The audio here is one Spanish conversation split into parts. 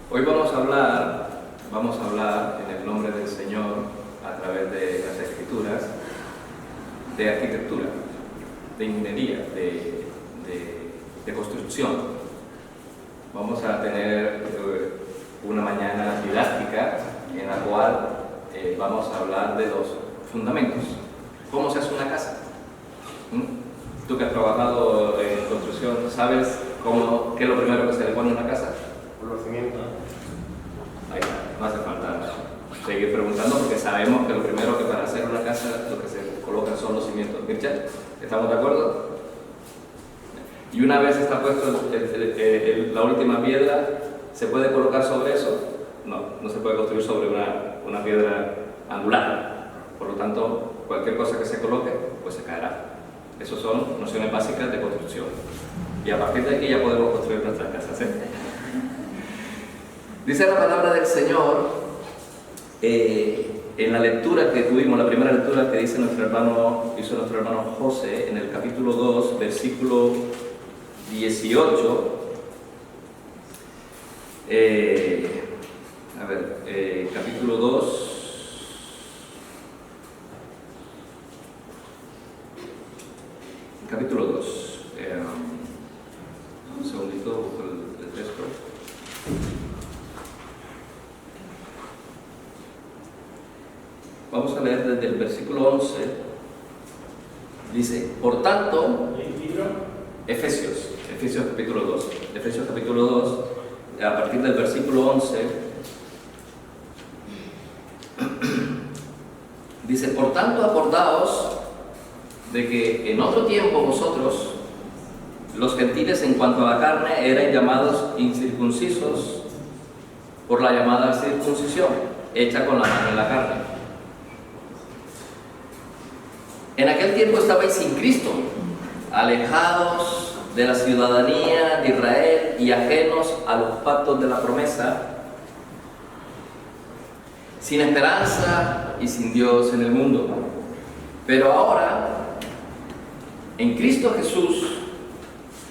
Hoy vamos a hablar en el nombre del Señor, a través de las Escrituras, de arquitectura, de ingeniería, de construcción. Vamos a tener una mañana didáctica en la cual vamos a hablar de los fundamentos. ¿Cómo se hace una casa? Tú que has trabajado en construcción, ¿sabes qué es lo primero que se le pone a una casa? Los cimientos. Ahí está, no hace falta seguir preguntando porque sabemos que lo primero que para hacer una casa lo que se colocan son los cimientos. Mircha, ¿estamos de acuerdo? Y una vez está puesto la última piedra, ¿se puede colocar sobre eso? No se puede construir sobre una piedra angular. Por lo tanto, cualquier cosa que se coloque, pues se caerá. Esas son nociones básicas de construcción. Y a partir de aquí ya podemos construir nuestras casas, ¿eh? Dice la palabra del Señor en la lectura que tuvimos, la primera lectura que hizo nuestro hermano José en el capítulo 2, versículo 18. Capítulo 2. Capítulo 2. Un segundito, busco el texto. Vamos a leer desde el versículo 11. Dice, por tanto, Efesios capítulo 2. Efesios capítulo 2, a partir del versículo 11, dice, por tanto, acordaos de que en otro tiempo vosotros, los gentiles en cuanto a la carne, eran llamados incircuncisos por la llamada circuncisión, hecha con la mano en la carne. En aquel tiempo estabais sin Cristo, alejados de la ciudadanía de Israel y ajenos a los pactos de la promesa, sin esperanza y sin Dios en el mundo. Pero ahora, en Cristo Jesús,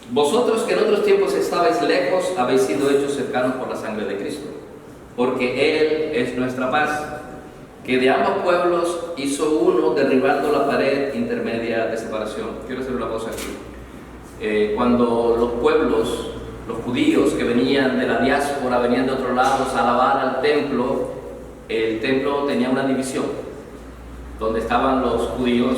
vosotros que en otros tiempos estabais lejos, habéis sido hechos cercanos por la sangre de Cristo, porque Él es nuestra paz, que de ambos pueblos hizo uno, derribando la pared intermedia de separación. Quiero hacer una cosa aquí. Cuando los pueblos, los judíos que venían de la diáspora, venían de otros lados a alabar al templo, el templo tenía una división, donde estaban los judíos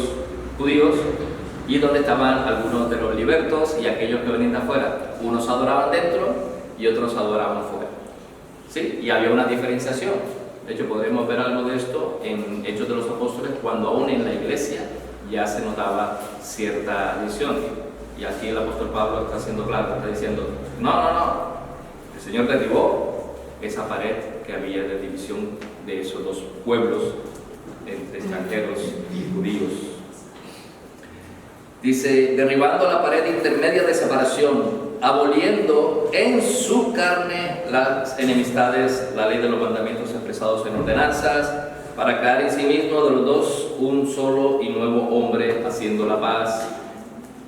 y donde estaban algunos de los libertos y aquellos que venían de afuera. Unos adoraban dentro y otros adoraban fuera. ¿Sí? Y había una diferenciación. De hecho, podremos ver algo de esto en Hechos de los Apóstoles, cuando aún en la iglesia ya se notaba cierta división. Y aquí el apóstol Pablo está siendo claro, está diciendo, no, el Señor derribó esa pared que había de división de esos dos pueblos, entre extranjeros y judíos. Dice, derribando la pared intermedia de separación, aboliendo en su carne las enemistades, la ley de los mandamientos expresados en ordenanzas, para crear en sí mismo de los dos un solo y nuevo hombre, haciendo la paz,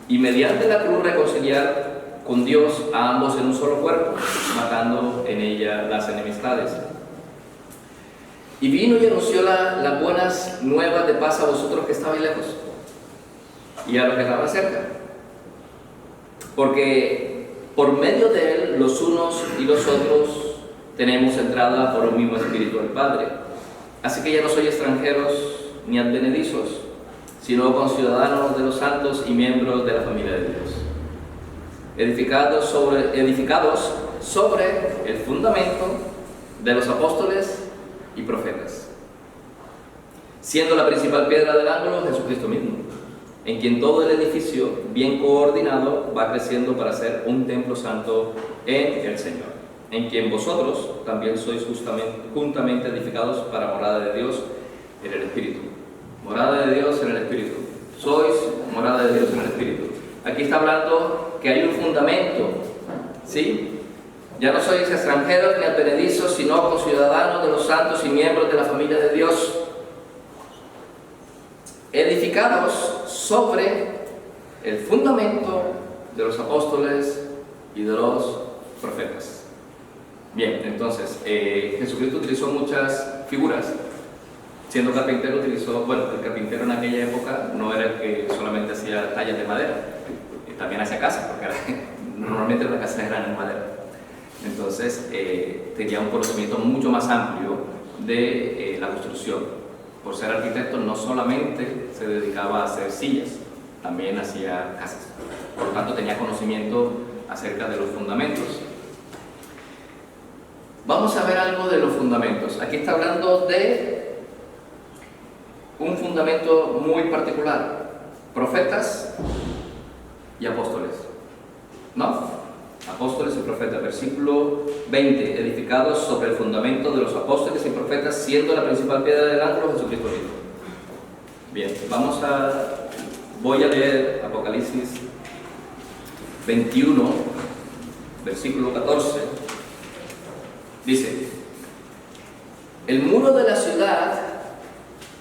y mediante la cruz reconciliar con Dios a ambos en un solo cuerpo, matando en ella las enemistades. Y vino y anunció las buenas nuevas de paz a vosotros que estabais lejos y a los que estaban cerca, porque por medio de él los unos y los otros tenemos entrada por un mismo Espíritu al Padre. Así que ya no sois extranjeros ni advenedizos, sino conciudadanos de los santos y miembros de la familia de Dios, edificados sobre el fundamento de los apóstoles y profetas, siendo la principal piedra del ángulo Jesucristo mismo, en quien todo el edificio, bien coordinado, va creciendo para ser un templo santo en el Señor, en quien vosotros también sois juntamente edificados para morada de Dios en el Espíritu. Morada de Dios en el Espíritu. Sois morada de Dios en el Espíritu. Aquí está hablando que hay un fundamento, ¿sí? Ya no sois extranjeros ni advenedizos, sino conciudadanos de los santos y miembros de la familia de Dios, edificados sobre el fundamento de los apóstoles y de los profetas. Bien, entonces, Jesucristo utilizó muchas figuras. Siendo carpintero utilizó, bueno, el carpintero en aquella época no era el que solamente hacía tallas de madera, también hacía casas, porque normalmente las casas eran en madera. Entonces tenía un conocimiento mucho más amplio de la construcción. Por ser arquitecto no solamente se dedicaba a hacer sillas, también hacía casas. Por lo tanto tenía conocimiento acerca de los fundamentos. Vamos a ver algo de los fundamentos. Aquí está hablando de un fundamento muy particular: profetas y apóstoles, ¿no? Apóstoles y profetas, versículo 20: edificados sobre el fundamento de los apóstoles y profetas, siendo la principal piedra del ángulo Jesucristo mismo. Bien, voy a leer Apocalipsis 21, versículo 14. Dice: el muro de la ciudad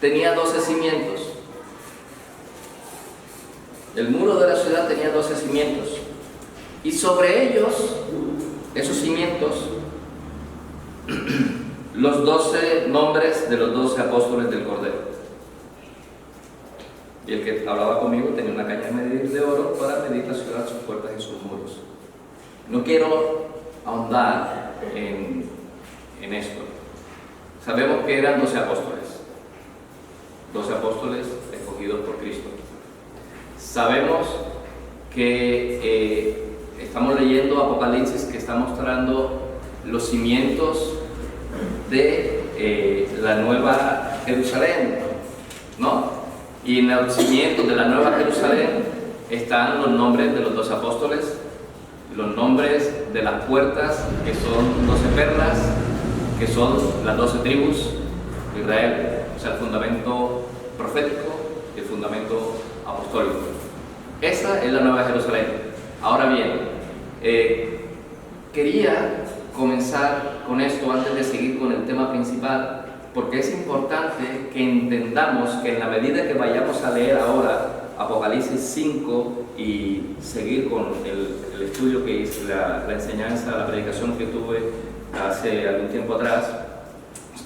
tenía 12 cimientos. El muro de la ciudad tenía 12 cimientos. Y sobre ellos, esos cimientos, los 12 nombres de los 12 apóstoles del Cordero. Y el que hablaba conmigo tenía una caña de medir de oro para medir la ciudad, sus puertas y sus muros. No quiero ahondar en esto. Sabemos que eran 12 apóstoles. 12 apóstoles escogidos por Cristo. Sabemos que estamos leyendo Apocalipsis, que está mostrando los cimientos de la Nueva Jerusalén, ¿no? Y en los cimientos de la Nueva Jerusalén están los nombres de los 12 apóstoles, los nombres de las puertas, que son 12 perlas, que son las 12 tribus de Israel. O sea, el fundamento profético y el fundamento apostólico. Esa es la Nueva Jerusalén. Ahora bien, quería comenzar con esto antes de seguir con el tema principal, porque es importante que entendamos que en la medida que vayamos a leer ahora Apocalipsis 5 y seguir con el estudio que hice, la enseñanza, la predicación que tuve hace algún tiempo atrás,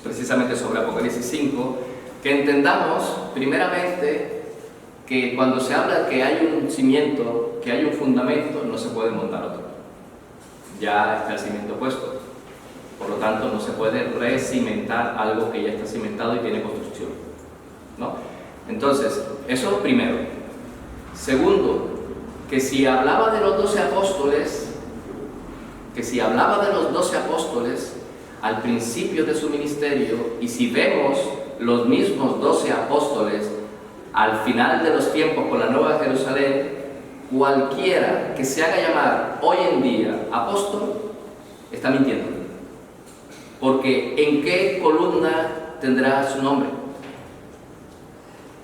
precisamente sobre Apocalipsis 5, que entendamos primeramente que cuando se habla de que hay un cimiento, que hay un fundamento, no se puede montar otro. Ya está el cimiento puesto. Por lo tanto, no se puede recimentar algo que ya está cimentado y tiene construcción, ¿no? Entonces, eso primero. Segundo, que si hablaba de los 12 apóstoles, al principio de su ministerio, y si vemos los mismos 12 apóstoles al final de los tiempos con la Nueva Jerusalén, cualquiera que se haga llamar hoy en día apóstol está mintiendo. Porque ¿en qué columna tendrá su nombre?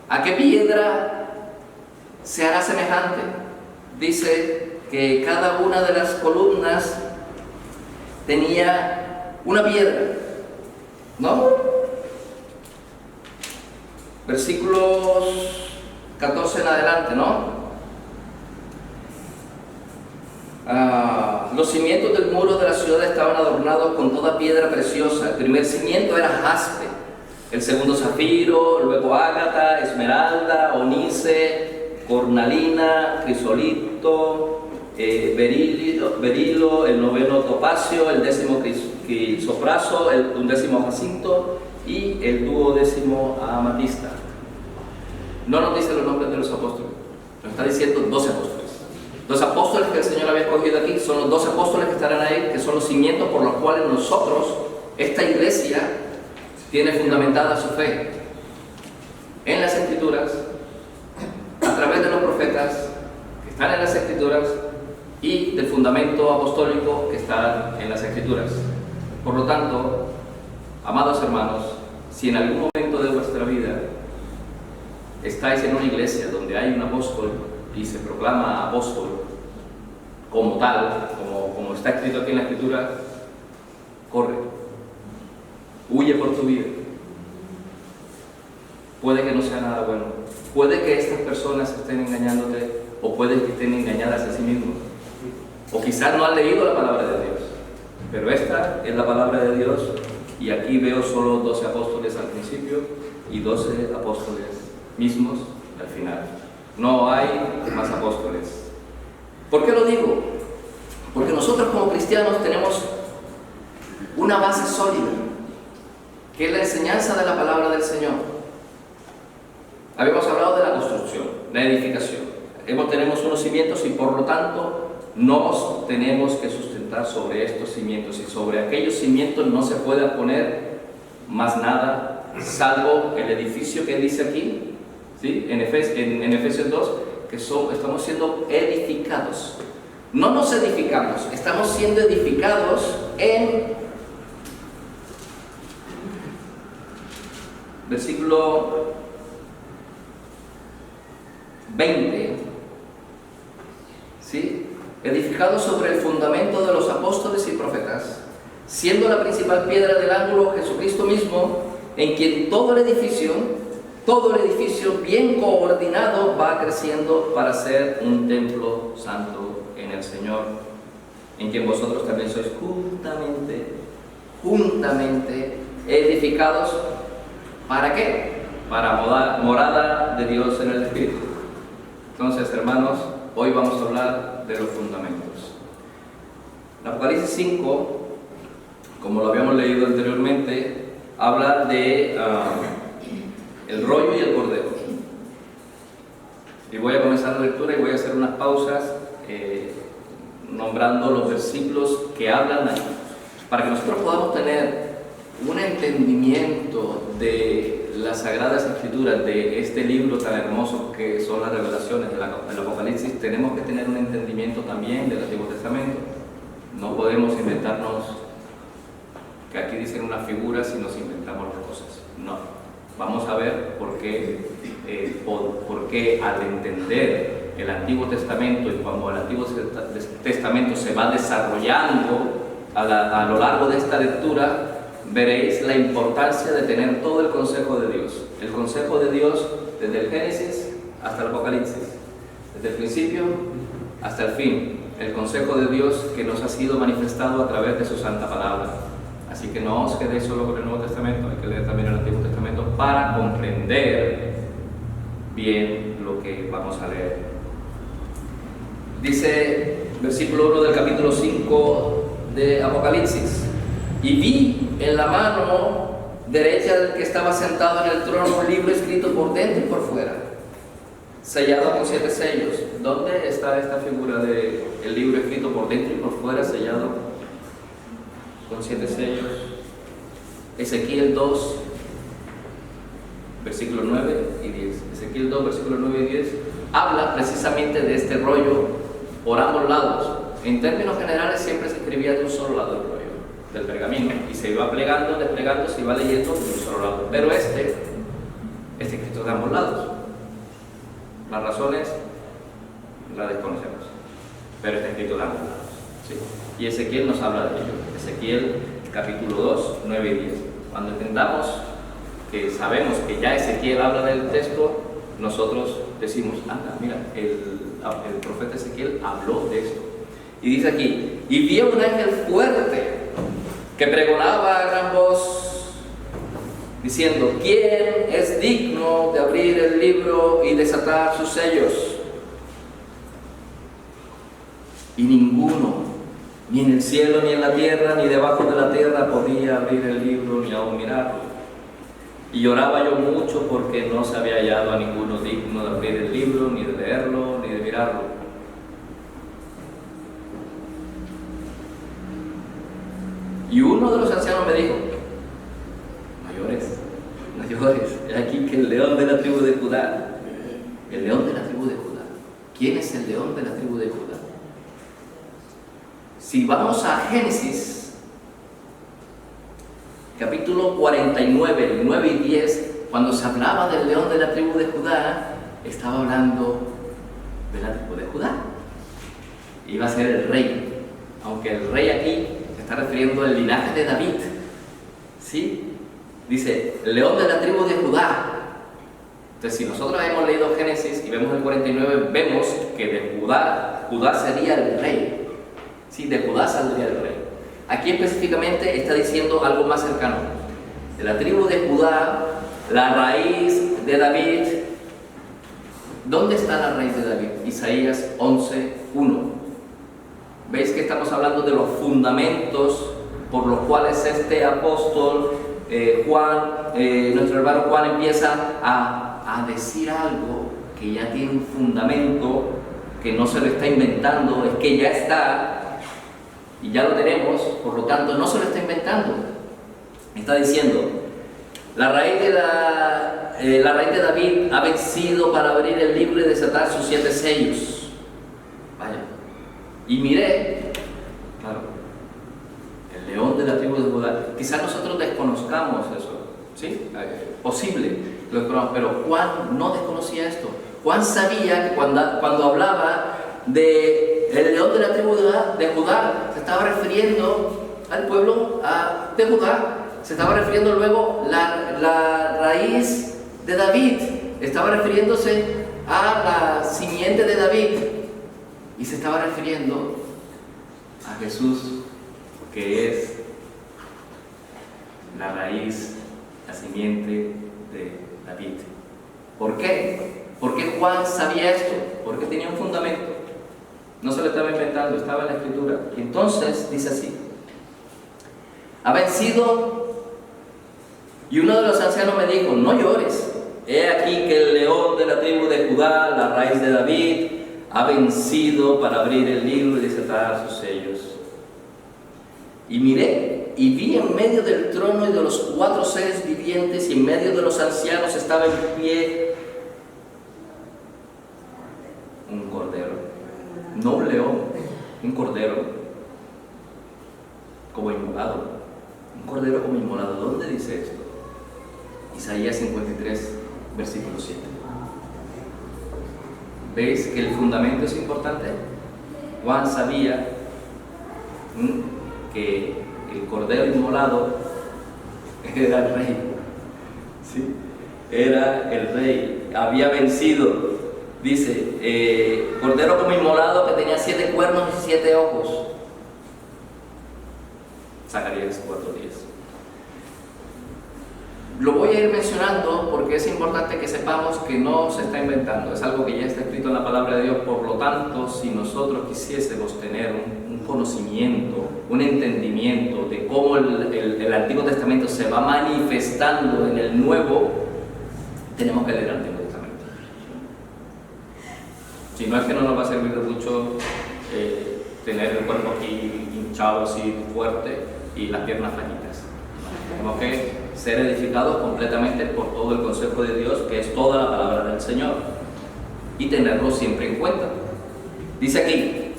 ¿A qué piedra se hará semejante? Dice que cada una de las columnas tenía una piedra, ¿no? Versículos 14 en adelante, ¿no? Los cimientos del muro de la ciudad estaban adornados con toda piedra preciosa. El primer cimiento era jaspe, el segundo zafiro, luego ágata, esmeralda, onice, cornalina, crisolito, berilo, el noveno topacio, el 10º crisopraso, el 11º jacinto y el 12º amatista. No nos dice los nombres de los apóstoles, nos está diciendo 12 apóstoles. Los apóstoles que el Señor había escogido aquí son los 12 apóstoles que estarán ahí, que son los cimientos por los cuales nosotros, esta iglesia, tiene fundamentada su fe en las Escrituras, a través de los profetas que están en las Escrituras y del fundamento apostólico que está en las Escrituras. Por lo tanto, amados hermanos, si en algún momento de vuestra vida estáis en una iglesia donde hay un apóstol y se proclama apóstol como tal, como está escrito aquí en la Escritura, corre, huye por tu vida. Puede que no sea nada bueno, puede que estas personas estén engañándote, o puede que estén engañadas a sí mismos, o quizás no han leído la palabra de Dios. Pero esta es la palabra de Dios, y aquí veo solo 12 apóstoles al principio y 12 apóstoles mismos al final. No hay más apóstoles. ¿Por qué lo digo? Porque nosotros como cristianos tenemos una base sólida, que es la enseñanza de la palabra del Señor. Habíamos hablado de la construcción, la edificación. Tenemos unos cimientos y por lo tanto nos tenemos que sustentar sobre estos cimientos, y sobre aquellos cimientos no se puede poner más nada salvo el edificio que dice aquí, ¿sí? en Efesios 2, que estamos siendo edificados. No nos edificamos, estamos siendo edificados en versículo 20, ¿sí? Edificados sobre el fundamento de los apóstoles y profetas, siendo la principal piedra del ángulo Jesucristo mismo, en quien todo el edificio bien coordinado va creciendo para ser un templo santo en el Señor, en quien vosotros también sois juntamente edificados. ¿Para qué? Para morada de Dios en el Espíritu. Entonces, hermanos, hoy vamos a hablar de los fundamentos. En Apocalipsis 5, como lo habíamos leído anteriormente, habla de el rollo y el cordero. Y voy a comenzar la lectura y voy a hacer unas pausas nombrando los versículos que hablan ahí, para que nosotros podamos tener un entendimiento de las Sagradas Escrituras, de este libro tan hermoso que son las revelaciones del Apocalipsis. Tenemos que tener un entendimiento también del Antiguo Testamento. No podemos inventarnos que aquí dicen unas figuras y nos inventamos las cosas. No. Vamos a ver por qué al entender el Antiguo Testamento, y cuando el Antiguo Testamento se va desarrollando a lo largo de esta lectura, veréis la importancia de tener todo el consejo de Dios. El consejo de Dios desde el Génesis hasta el Apocalipsis, desde el principio hasta el fin. El consejo de Dios que nos ha sido manifestado a través de su santa palabra. Así que no os quedéis solo con el Nuevo Testamento, hay que leer también el Antiguo Testamento para comprender bien lo que vamos a leer. Dice versículo 1 del capítulo 5 de Apocalipsis: y vi en la mano derecha del que estaba sentado en el trono un libro escrito por dentro y por fuera, sellado con 7 sellos. ¿Dónde está esta figura del libro escrito por dentro y por fuera, sellado con 7 sellos? Ezequiel 2, versículos 9 y 10. Ezequiel 2, versículos 9 y 10 habla precisamente de este rollo por ambos lados. En términos generales siempre se escribía de un solo lado el rollo del pergamino, y se iba plegando, desplegando, se iba leyendo de un solo lado. Pero este escrito de ambos lados. Las razones las desconocemos, pero está escrito de ambos lados, ¿sí? Y Ezequiel nos habla de ello. Ezequiel capítulo 2, 9 y 10. Cuando entendamos que sabemos que ya Ezequiel habla del texto, nosotros decimos: anda, mira, el profeta Ezequiel habló de esto. Y dice aquí: y vi a un ángel fuerte que pregonaba a gran voz, diciendo: ¿quién es digno de abrir el libro y desatar sus sellos? Y ninguno, ni en el cielo, ni en la tierra, ni debajo de la tierra, podía abrir el libro ni aún mirarlo. Y lloraba yo mucho porque no se había hallado a ninguno digno de abrir el libro, ni de leerlo, ni de mirarlo. Y uno de los ancianos me dijo: no llores, he aquí que el león de la tribu de Judá, el león de la tribu de Judá. ¿Quién es el león de la tribu de Judá? Si vamos a Génesis, capítulo 49, 9 y 10, cuando se hablaba del león de la tribu de Judá, estaba hablando de la tribu de Judá. Iba a ser el rey, aunque el rey aquí se está refiriendo al linaje de David, ¿sí? Dice, el león de la tribu de Judá. Entonces, si nosotros hemos leído Génesis y vemos el 49, vemos que de Judá sería el rey. Sí, de Judá saldría el rey. Aquí específicamente está diciendo algo más cercano. De la tribu de Judá, la raíz de David. ¿Dónde está la raíz de David? Isaías 11:1. ¿Veis que estamos hablando de los fundamentos por los cuales este apóstol Juan, nuestro hermano Juan, empieza a decir algo que ya tiene un fundamento, que no se lo está inventando, es que ya está y ya lo tenemos, por lo tanto no se lo está inventando. Está diciendo, la raíz de David ha vencido para abrir el libro y desatar sus 7 sellos. Vaya. Y miré, claro, el león de la tribu de Judá. Quizás nosotros desconozcamos eso, ¿sí? Posible, lo desconozcamos, pero Juan no desconocía esto. Juan sabía que cuando hablaba de el león de la tribu de Judá, se estaba refiriendo al pueblo de Judá. Se estaba refiriendo luego la raíz de David, estaba refiriéndose a la simiente de David y se estaba refiriendo a Jesús, que es la raíz, la simiente de David. ¿Por qué? ¿Por qué Juan sabía esto? Porque tenía un fundamento, no se lo estaba inventando, estaba en la escritura. Y entonces dice así: ha vencido. Y uno de los ancianos me dijo, no llores, he aquí que el león de la tribu de Judá, la raíz de David, ha vencido para abrir el libro y desatar sus sellos. Y miré y vi en medio del trono y de los 4 seres vivientes y en medio de los ancianos estaba en pie un cordero, no un león, un cordero como inmolado. Un cordero como inmolado. ¿Dónde dice esto? Isaías 53, versículo 7. ¿Veis que el fundamento es importante? Juan sabía que el cordero inmolado era el rey. ¿Sí? Era el rey. Había vencido. Dice, cordero como inmolado que tenía 7 cuernos y 7 ojos. Zacarías 4:10. Lo voy a ir mencionando porque es importante que sepamos que no se está inventando, es algo que ya está escrito en la palabra de Dios. Por lo tanto, si nosotros quisiésemos tener un conocimiento, un entendimiento de cómo el Antiguo Testamento se va manifestando en el Nuevo, tenemos que leer el Antiguo Testamento. Si no, es que no nos va a servir de mucho tener el cuerpo aquí hinchado así fuerte y las piernas flaquitas. Tenemos que ser edificados completamente por todo el consejo de Dios, que es toda la palabra del Señor, y tenerlo siempre en cuenta. Dice aquí,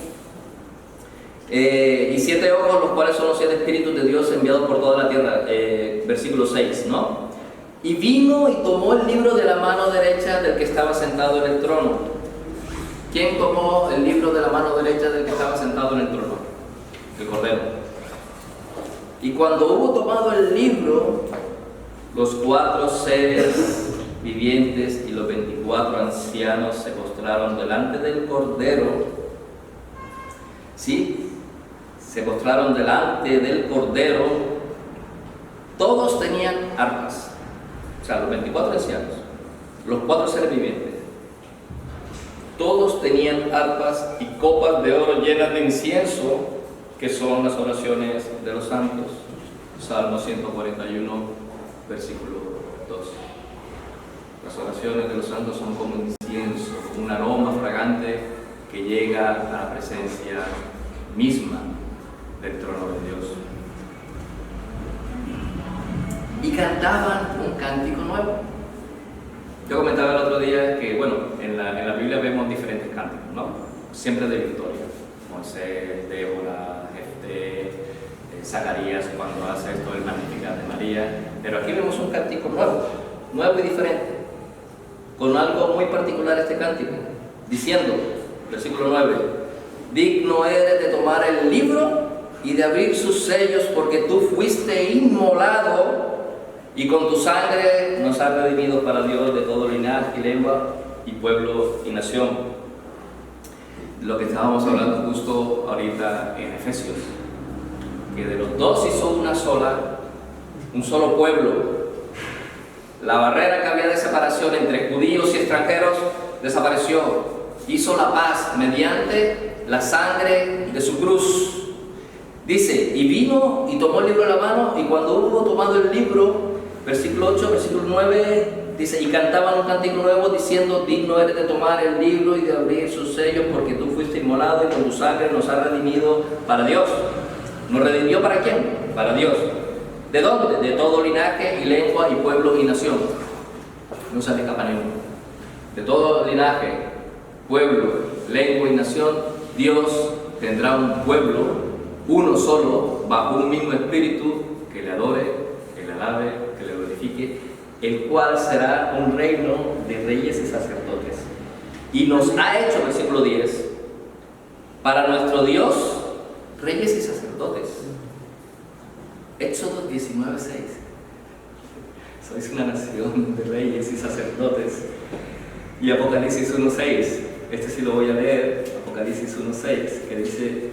y 7 ojos, los cuales son los 7 espíritus de Dios enviados por toda la tierra, versículo 6, ¿no? Y vino y tomó el libro de la mano derecha del que estaba sentado en el trono. ¿Quién tomó el libro de la mano derecha del que estaba sentado en el trono? El Cordero. Y cuando hubo tomado el libro, los 4 seres vivientes y los 24 ancianos se postraron delante del Cordero. ¿Sí? Se postraron delante del Cordero. Todos tenían arpas. O sea, los 24 ancianos, los 4 seres vivientes. Todos tenían arpas y copas de oro llenas de incienso, que son las oraciones de los santos. Salmo 141, versículo 2. Las oraciones de los santos son como incienso, un aroma fragante que llega a la presencia misma del trono de Dios. Y cantaban un cántico nuevo. Yo comentaba el otro día que, bueno, en la Biblia vemos diferentes cánticos, ¿no? Siempre de victoria. Moisés, Débora, Jefté, Zacarías cuando hace esto del Magnificat de María. Pero aquí vemos un cántico nuevo y diferente, con algo muy particular este cántico, diciendo, versículo 9, digno eres de tomar el libro y de abrir sus sellos, porque tú fuiste inmolado y con tu sangre nos has redimido para Dios de todo linaje y lengua y pueblo y nación. Lo que estábamos hablando justo ahorita en Efesios. que de los dos hizo una sola, un solo pueblo. La barrera que había de separación entre judíos y extranjeros desapareció. Hizo la paz mediante la sangre de su cruz. Dice, y vino y tomó el libro en la mano, y cuando hubo tomado el libro, versículo 8, versículo 9, dice, y cantaban un cántico nuevo diciendo, digno eres de tomar el libro y de abrir sus sellos, porque tú fuiste inmolado y con tu sangre nos has redimido para Dios. ¿Nos redimió para quién? Para Dios. ¿De dónde? De todo linaje y lengua y pueblo y nación. No se le escapa ninguno. De todo linaje, pueblo, lengua y nación, Dios tendrá un pueblo, uno solo, bajo un mismo espíritu, que le adore, que le alabe, que le glorifique, el cual será un reino de reyes y sacerdotes. Y nos ha hecho, versículo 10, para nuestro Dios, reyes y sacerdotes. Éxodo 19:6. Sois una nación de reyes y sacerdotes. Y Apocalipsis 1:6. Este sí lo voy a leer. Apocalipsis 1:6, que dice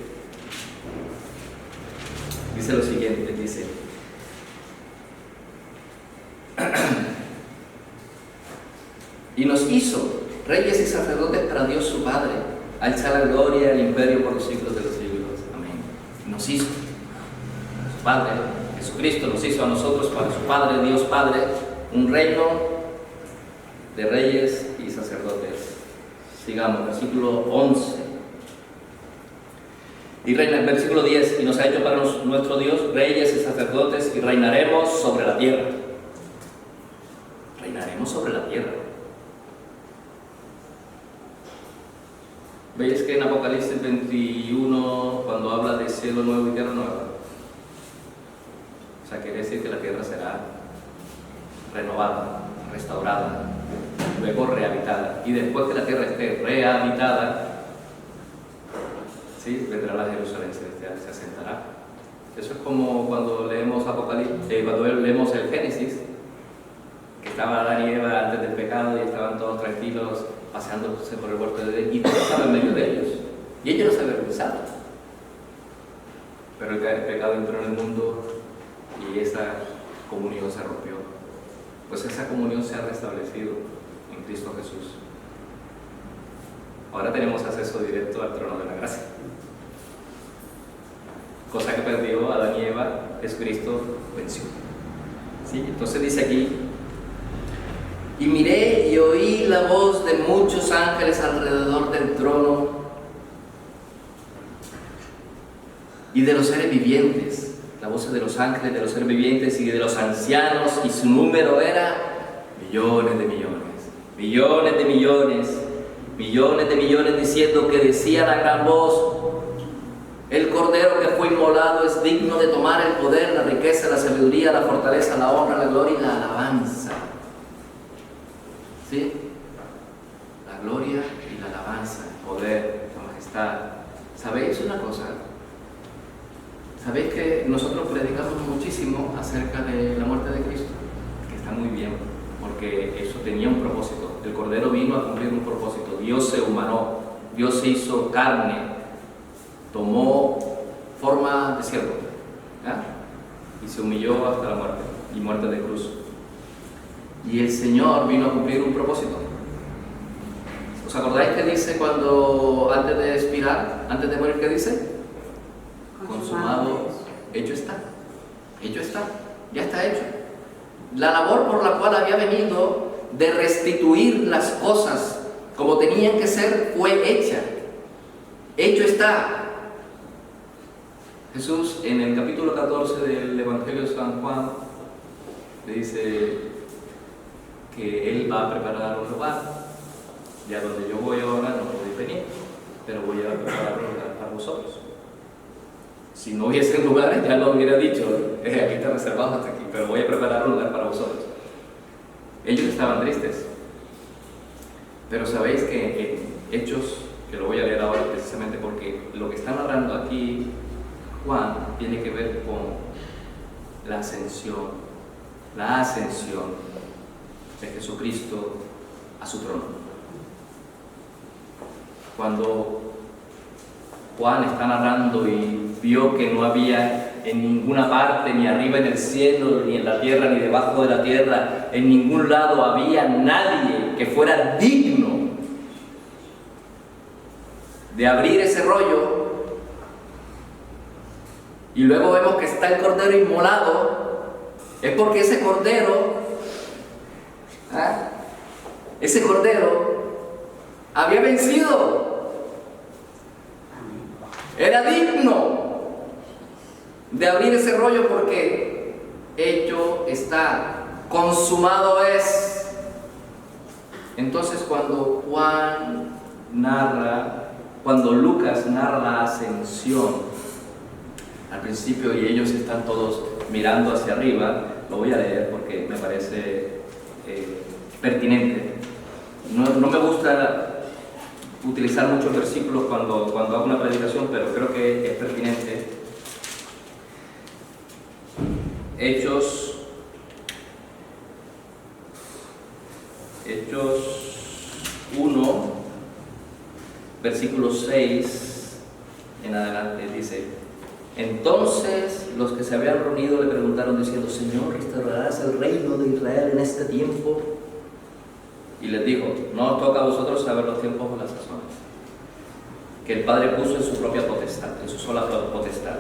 lo siguiente, dice: y nos hizo reyes y sacerdotes para Dios su Padre. A él sea la gloria y el imperio por los siglos de los siglos. Amén. Nos hizo su Padre, Jesucristo nos hizo a nosotros para su Padre, Dios Padre, un reino de reyes y sacerdotes. Sigamos, versículo 11. Y reina, versículo 10, y nos ha hecho para nuestro Dios reyes y sacerdotes, y reinaremos sobre la tierra. Reinaremos sobre la tierra. ¿Veis que en Apocalipsis 21, cuando habla de cielo nuevo y tierra nueva? O sea, quiere decir que la tierra será renovada, restaurada, luego rehabitada. Y después que la tierra esté rehabitada, ¿sí?, vendrá la Jerusalén celestial, se asentará. Eso es como cuando leemos Apocalipsis, cuando leemos el Génesis, que estaba Adán y Eva antes del pecado y estaban todos tranquilos paseándose por el huerto de Edén, y Dios estaba en medio de ellos, y ellos no se avergonzaban. Pero el pecado entró en el mundo y esa comunión se rompió. Pues esa comunión se ha restablecido en Cristo Jesús. Ahora tenemos acceso directo al trono de la gracia, cosa que perdió Adán y Eva. Jesucristo venció. ¿Sí? Entonces dice aquí: y miré y oí la voz de muchos ángeles alrededor del trono y de los seres vivientes, la voz de los ángeles, de los seres vivientes y de los ancianos, y su número era millones de millones, millones de millones, millones de millones, diciendo que decía la gran voz: el Cordero que fue inmolado es digno de tomar el poder, la riqueza, la sabiduría, la fortaleza, la honra, la gloria y la alabanza. ¿Sí? La gloria y la alabanza, el poder, la majestad. ¿Sabéis una cosa? ¿Sabéis que nosotros predicamos muchísimo acerca de la muerte de Cristo? Que está muy bien, porque eso tenía un propósito. El Cordero vino a cumplir un propósito. Dios se humanó, Dios se hizo carne, tomó forma de siervo, y se humilló hasta la muerte, y muerte de cruz. Y el Señor vino a cumplir un propósito. ¿Os acordáis que dice cuando, antes de expirar, antes de morir, qué dice? Consumado, hecho está. Hecho está, ya está hecho. La labor por la cual había venido de restituir las cosas como tenían que ser fue hecha. Hecho está. Jesús, en el capítulo 14 del Evangelio de San Juan, le dice que Él va a preparar un lugar. Ya donde yo voy ahora no podéis venir, pero voy a preparar un lugar para vosotros. Si no hubiesen lugares, ya lo hubiera dicho: aquí está reservado hasta aquí, pero voy a preparar un lugar para vosotros. Ellos estaban tristes, pero sabéis que en Hechos, que lo voy a leer ahora precisamente porque lo que está narrando aquí Juan tiene que ver con la ascensión de Jesucristo a su trono. Cuando Juan está narrando y vio que no había en ninguna parte, ni arriba en el cielo, ni en la tierra, ni debajo de la tierra, en ningún lado había nadie que fuera digno de abrir ese rollo. Y luego vemos que está el cordero inmolado. Es porque ese cordero había vencido. Era digno de abrir ese rollo porque hecho está, consumado es. Entonces cuando Lucas narra la ascensión al principio y ellos están todos mirando hacia arriba, lo voy a leer porque me parece pertinente. No me gusta utilizar muchos versículos cuando hago una predicación, pero creo que es pertinente. Hechos 1, versículo 6 en adelante, dice: entonces los que se habían reunido le preguntaron diciendo: Señor, ¿restaurarás el reino de Israel en este tiempo? Y les dijo: no os toca a vosotros saber los tiempos o las sazones que el Padre puso en su propia potestad, en su sola potestad.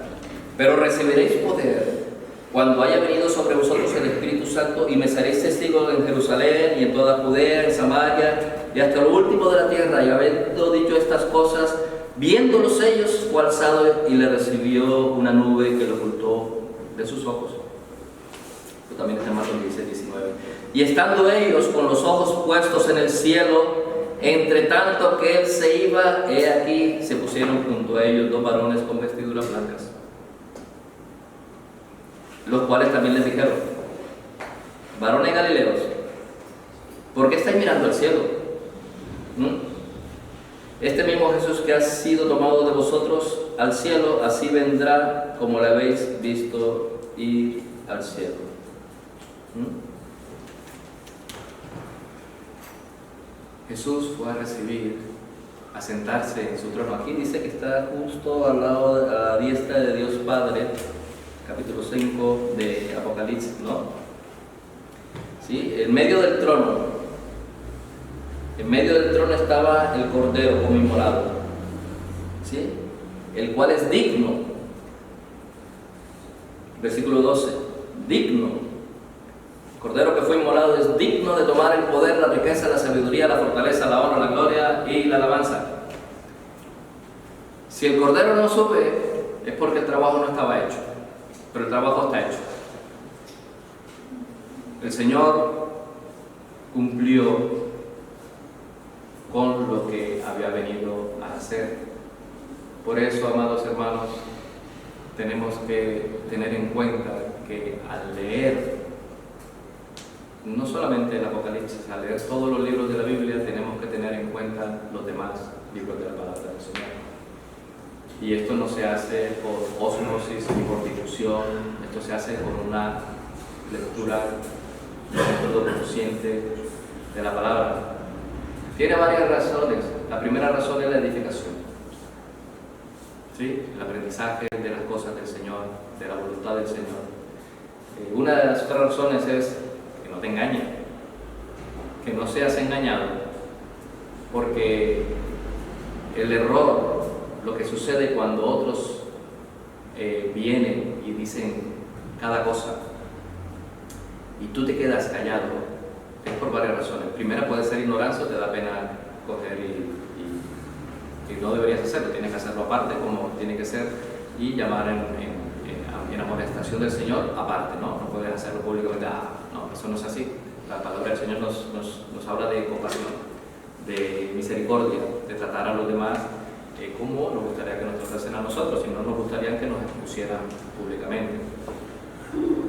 Pero recibiréis poder cuando haya venido sobre vosotros el Espíritu Santo, y me seréis testigos en Jerusalén y en toda Judea, en Samaria y hasta lo último de la tierra. Y habiendo dicho estas cosas, viendo los sellos, fue alzado y le recibió una nube que lo ocultó de sus ojos. Esto también está en Marcos 16-19. Y estando ellos con los ojos puestos en el cielo, entre tanto que él se iba, he aquí se pusieron junto a ellos 2 varones con vestiduras blancas, los cuales también les dijeron: varones galileos, ¿por qué estáis mirando al cielo? Este mismo Jesús que ha sido tomado de vosotros al cielo, así vendrá como le habéis visto ir al cielo. Jesús fue a sentarse en su trono. Aquí dice que está justo al lado, a la diestra de Dios Padre, capítulo 5 de Apocalipsis, ¿no? ¿Sí? En medio del trono estaba el Cordero como inmolado, ¿sí? El cual es digno. Versículo 12, digno. El Cordero que fue inmolado es digno de tomar el poder, la riqueza, la sabiduría, la fortaleza, la honra, la gloria y la alabanza. Si el Cordero no sube, es porque el trabajo no estaba hecho, pero el trabajo está hecho. El Señor cumplió con lo que había venido a hacer. Por eso, amados hermanos, tenemos que tener en cuenta que al leer no solamente el Apocalipsis, al leer todos los libros de la Biblia, tenemos que tener en cuenta los demás libros de la palabra del Señor. Y esto no se hace por ósmosis ni por difusión, esto se hace con una lectura de método consciente de la palabra. Tiene varias razones. La primera razón es la edificación, ¿sí? El aprendizaje de las cosas del Señor, de la voluntad del Señor. Una de las otras razones es que no te engañen, que no seas engañado, porque el error, lo que sucede cuando otros vienen y dicen cada cosa y tú te quedas callado, es por varias razones. Primera puede ser ignorancia, te da pena coger y no deberías hacerlo, tienes que hacerlo aparte como tiene que ser, y llamar en amonestación del Señor aparte, ¿no? No puedes hacerlo públicamente. No, eso no es así. La palabra del Señor nos habla de compasión, de misericordia, de tratar a los demás como nos gustaría que nos tratasen a nosotros, y no nos gustaría que nos expusieran públicamente,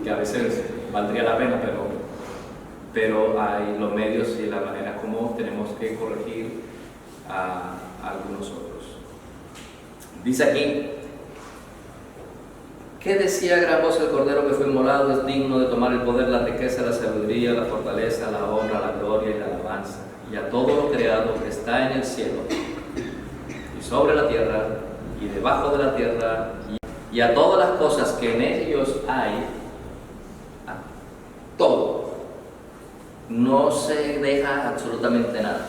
que a veces valdría la pena, pero hay los medios y la manera como tenemos que corregir a algunos otros. Dice aquí: ¿qué decía gran voz el Cordero que fue inmolado? Es digno de tomar el poder, la riqueza, la sabiduría, la fortaleza, la honra, la gloria y la alabanza, y a todo lo creado que está en el cielo y sobre la tierra y debajo de la tierra y y a todas las cosas que en ellos hay, a todo, no se deja absolutamente nada.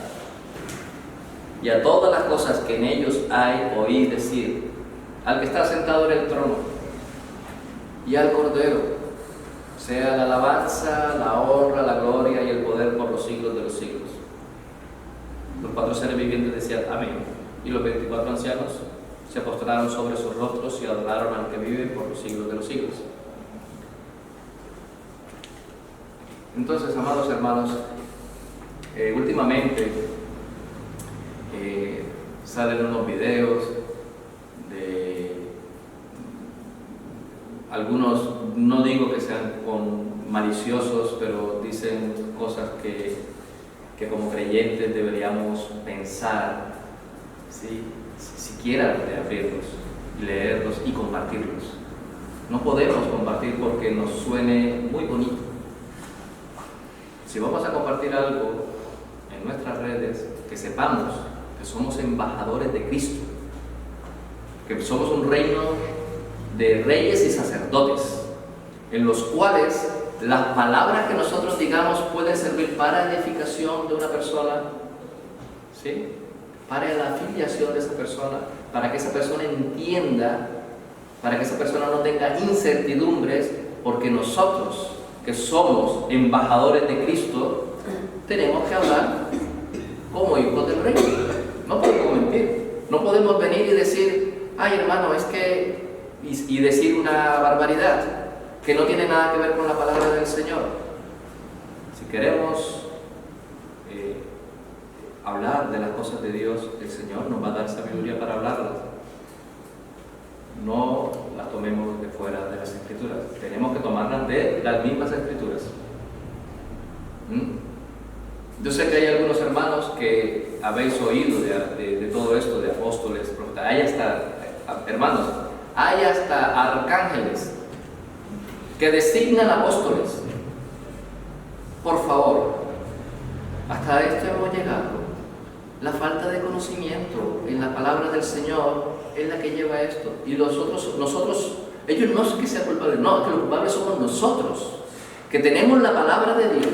Y a todas las cosas que en ellos hay, oí decir al que está sentado en el trono y al Cordero, sea la alabanza, la honra, la gloria y el poder por los siglos de los siglos. Los 4 seres vivientes decían amén, y los 24 ancianos se postraron sobre sus rostros y adoraron al que vive por los siglos de los siglos. Entonces, amados hermanos, últimamente salen unos videos de algunos, no digo que sean maliciosos, pero dicen cosas que como creyentes deberíamos pensar, ¿sí? Siquiera de abrirlos, leerlos y compartirlos. No podemos compartir porque nos suene muy bonito. Si vamos a compartir algo en nuestras redes, que sepamos que somos embajadores de Cristo, que somos un reino de reyes y sacerdotes, en los cuales las palabras que nosotros digamos pueden servir para edificación de una persona, ¿sí? Para la afiliación de esa persona, para que esa persona entienda, para que esa persona no tenga incertidumbres, porque nosotros, que somos embajadores de Cristo, tenemos que hablar como hijos del reino. No podemos mentir, no podemos venir y decir, ay hermano, es que, y decir una barbaridad que no tiene nada que ver con la palabra del Señor. Si queremos hablar de las cosas de Dios, el Señor nos va a dar sabiduría para hablarlas. No las tomemos de fuera de las Escrituras, tenemos que tomarlas de las mismas Escrituras. Yo sé que hay algunos hermanos que habéis oído de todo esto, de apóstoles, profetas. Hay hasta, hermanos, hay hasta arcángeles que designan apóstoles. Por favor, hasta esto hemos llegado. La falta de conocimiento en la palabra del Señor es la que lleva a esto. Y nosotros, ellos no es que sean culpables, no, que los culpables somos nosotros, que tenemos la palabra de Dios,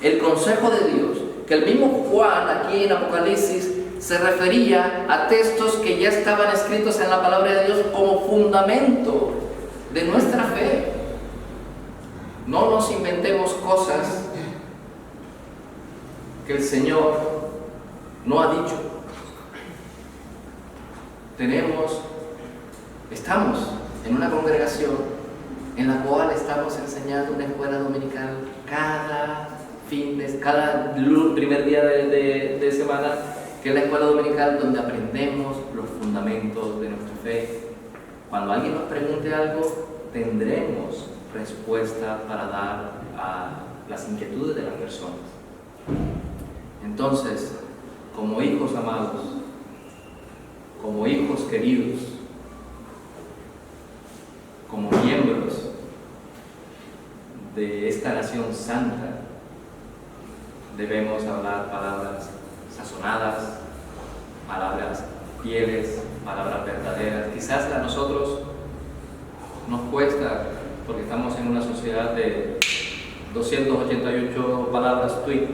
el consejo de Dios, que el mismo Juan aquí en Apocalipsis se refería a textos que ya estaban escritos en la palabra de Dios como fundamento de nuestra fe. No nos inventemos cosas que el Señor no ha dicho. Estamos en una congregación en la cual estamos enseñando una escuela dominical cada primer día de semana, que es la escuela dominical donde aprendemos los fundamentos de nuestra fe. Cuando alguien nos pregunte algo, tendremos respuesta para dar a las inquietudes de las personas. Entonces, como hijos amados, como hijos queridos, como miembros de esta nación santa, debemos hablar palabras sazonadas, palabras fieles, palabras verdaderas. Quizás a nosotros nos cuesta, porque estamos en una sociedad de 288 palabras, tweet,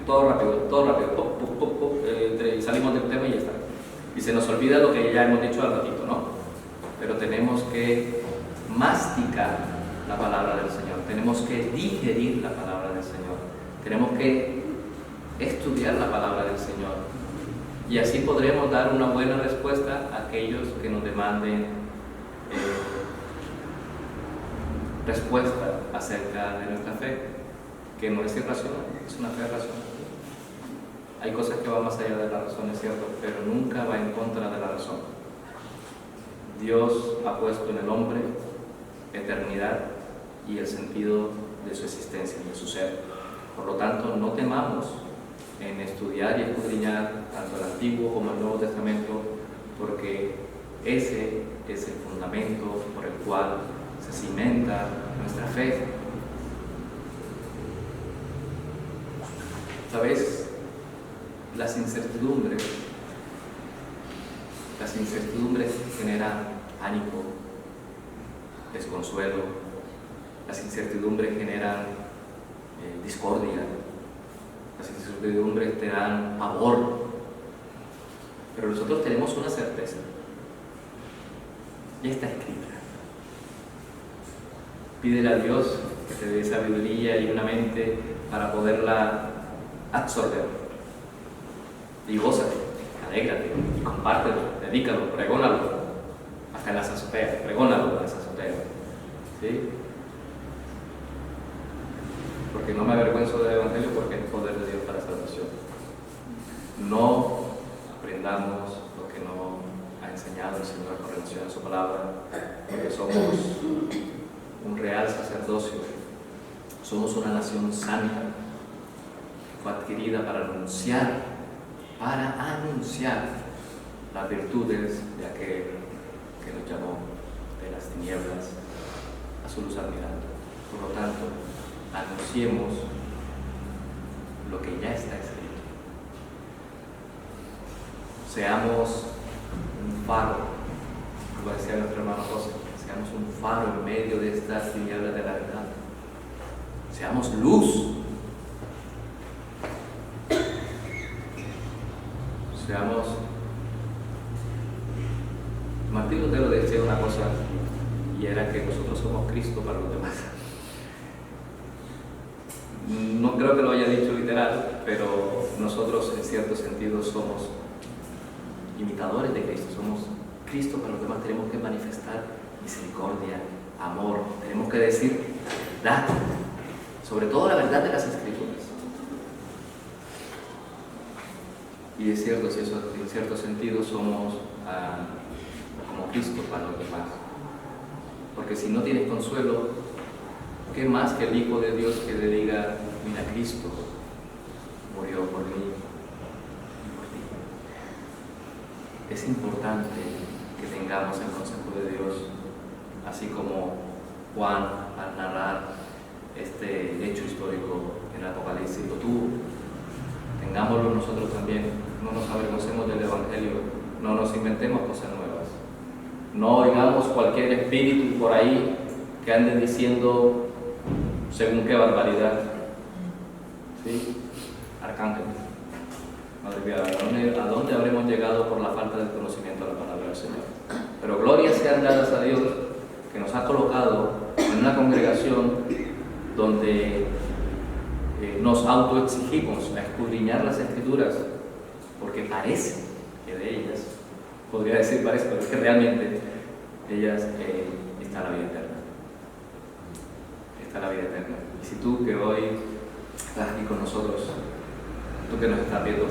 todo rápido, pop, y salimos del tema y ya está. Y se nos olvida lo que ya hemos dicho al ratito, ¿no? Pero tenemos que masticar la palabra del Señor, tenemos que digerir la palabra del Señor, tenemos que estudiar la palabra del Señor, y así podremos dar una buena respuesta a aquellos que nos demanden respuesta acerca de nuestra fe, que no es irracional, es una fe racional. Hay cosas que van más allá de la razón, es cierto, pero nunca va en contra de la razón. Dios ha puesto en el hombre eternidad y el sentido de su existencia, de su ser. Por lo tanto, no temamos en estudiar y escudriñar tanto el Antiguo como el Nuevo Testamento, porque ese es el fundamento por el cual se cimenta nuestra fe. ¿Sabes? Las incertidumbres generan pánico, desconsuelo, las incertidumbres generan discordia, las incertidumbres te dan pavor, pero nosotros tenemos una certeza, ya está escrita. Pídele a Dios que te dé sabiduría y una mente para poderla absorber. Y gózate, alégrate, compártelo, dedícalo, pregónalo, hasta en las azoteas, pregónalo en las azoteas. ¿Sí? Porque no me avergüenzo del Evangelio, porque es el poder de Dios para salvación. No aprendamos lo que no ha enseñado el Señor con relación a su palabra, porque somos un real sacerdocio, somos una nación santa, que fue adquirida para anunciar las virtudes de aquel que nos llamó de las tinieblas a su luz admirable. Por lo tanto, anunciemos lo que ya está escrito. Seamos un faro, como decía nuestro hermano José, seamos un faro en medio de estas tinieblas de la verdad. Seamos luz. Seamos... Martín Lutero decía una cosa, y era que nosotros somos Cristo para los demás. No creo que lo haya dicho literal, pero nosotros en cierto sentido somos imitadores de Cristo, somos Cristo para los demás. Tenemos que manifestar misericordia, amor, tenemos que decir la verdad, sobre todo la verdad de las Escrituras. Y es cierto, si eso, en cierto sentido somos como Cristo para los demás. Porque si no tienes consuelo, ¿qué más que el Hijo de Dios que le diga, mira, Cristo murió por mí y por ti? Es importante que tengamos el consejo de Dios, así como Juan al narrar este hecho histórico en el Apocalipsis lo tuvo. Tengámoslo nosotros también, no nos avergoncemos del Evangelio, no nos inventemos cosas nuevas, no oigamos cualquier espíritu por ahí que ande diciendo según qué barbaridad. ¿Sí? Arcángel, madre mía, ¿a dónde habremos llegado por la falta del conocimiento de la palabra del Señor? Pero glorias sean dadas a Dios, que nos ha colocado en una congregación donde nos autoexigimos a escudriñar las Escrituras, porque parece que de ellas, podría decir parece, pero es que realmente ellas está la vida eterna. Está la vida eterna. Y si tú que hoy estás aquí con nosotros, tú que nos estás viendo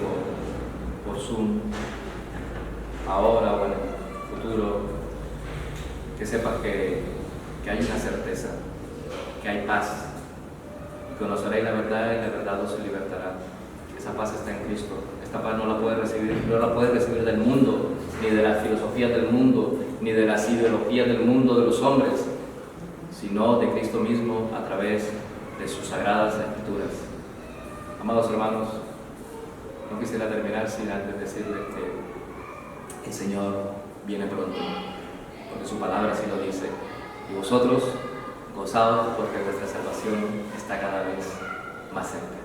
por Zoom, ahora o en el futuro, que sepas que hay una certeza, que hay paz, y conoceréis la verdad y la verdad os libertará. Esa paz está en Cristo. Esta paz no la puedes recibir del mundo, ni de las filosofías del mundo, ni de las ideologías del mundo de los hombres, sino de Cristo mismo a través de sus sagradas Escrituras. Amados hermanos, no quisiera terminar sin antes decirles que el Señor viene pronto, porque su palabra así lo dice, y vosotros gozaos porque vuestra salvación está cada vez más cerca.